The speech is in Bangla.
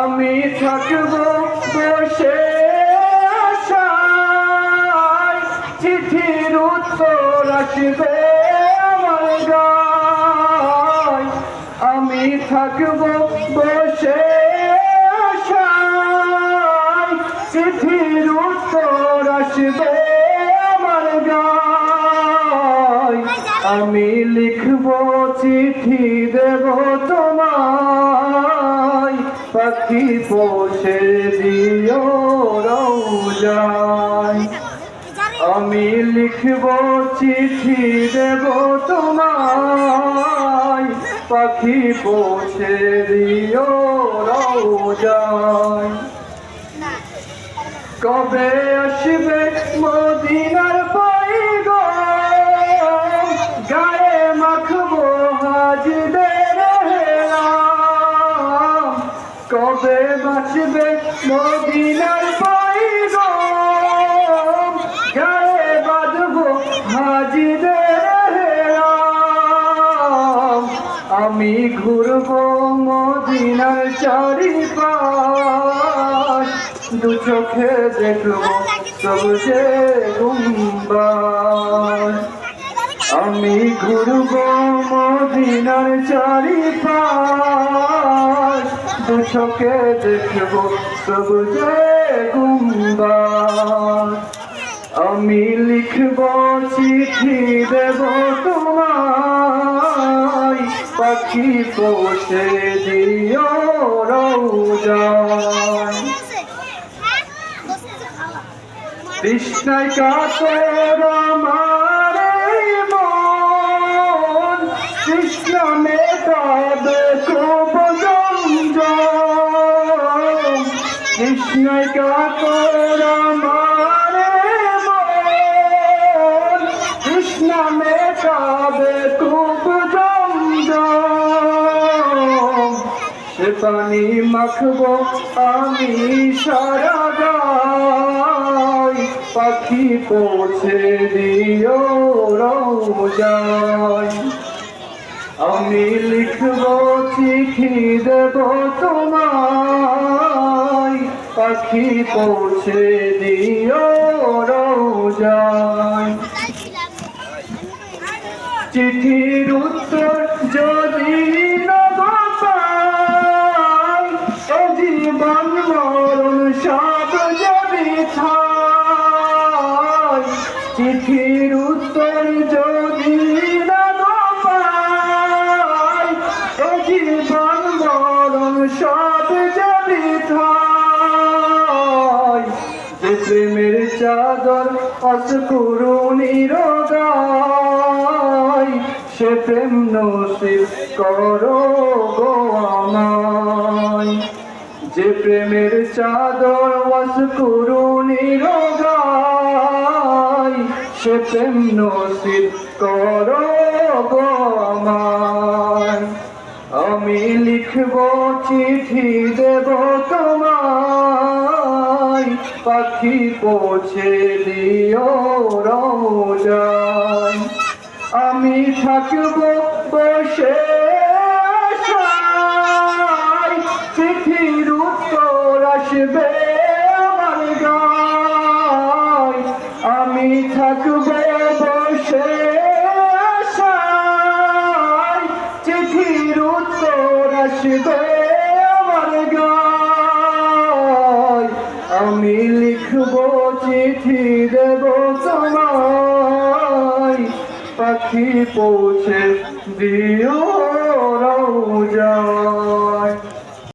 আমি থাকব বসে আশায়, চিঠির উত্তর আসবে আমার গায়। আমি থাকব বসে আশায়, চিঠির উত্তর আসবে আমার গায়। আমি লিখব চিঠি দেব তোমায়, পাখি পৌঁছে দিও রওজায়। আমি লিখব চিঠি দেব তোমায়, পাখি পৌঁছে দিও রওজায়। কবে আসবে মদিনার পয়গম, গায়ে মাখবো হাজদের হেরাম। কবে বাঁচবে মদিনার পয়গম, গায়ে বাঁধবো হাজদের হেরাম। আমি ঘুরবো মদিনার চারিপাশ, দু চোখে দেখবো সবুজে গুম্বাদ। আমি ঘুরবো মদিনার চারিপাশ, দু চোখে দেখবো সবুজে গুম্বাদ। আমি লিখব চিঠি দেব তোমায়, পাখি পৌঁছে দিও রওজায়। তৃষ্ণায় কাতর আমার মন, তৃষ্ণা মেটাবে খুব জমজম। তৃষ্ণায় কাতর আমার মন, তৃষ্ণা মেটাবে খুব জমজম। সে পানি মাখবো আমি সারা গায়, পাখি পৌঁছে দিও রওজায়। আমি লিখব চিঠি দেব তোমায়, পাখি পৌঁছে দিও রওজায়। চিঠির উত্তর যদি না পাই, এ জীবন মরণ সব যাবে ছাই। চিঠির উত্তর যদি না পাই, এ জীবন মরণ সব যাবে ছাই। যে প্রেমের চাদর অস্ফুরণের গায়, সে প্রেম নসিব করো গো আমায়। যে প্রেমের চাদর অস্ফুরণের গায়, সে প্রেম নসিব করো গো আমায়। আমি লিখব চিঠি দেব তোমায়, পাখি পৌঁছে দিও রওজায়। আমি থাকব বসে আশায়, চিঠির উত্তর আসবে আমার গায়। আমি থাকব বসে আশায়, চিঠির উত্তর আসবে আমার গায়। আমি লিখব চিঠি দেব তোমায়, পাখি পৌঁছে দিও রওজায়।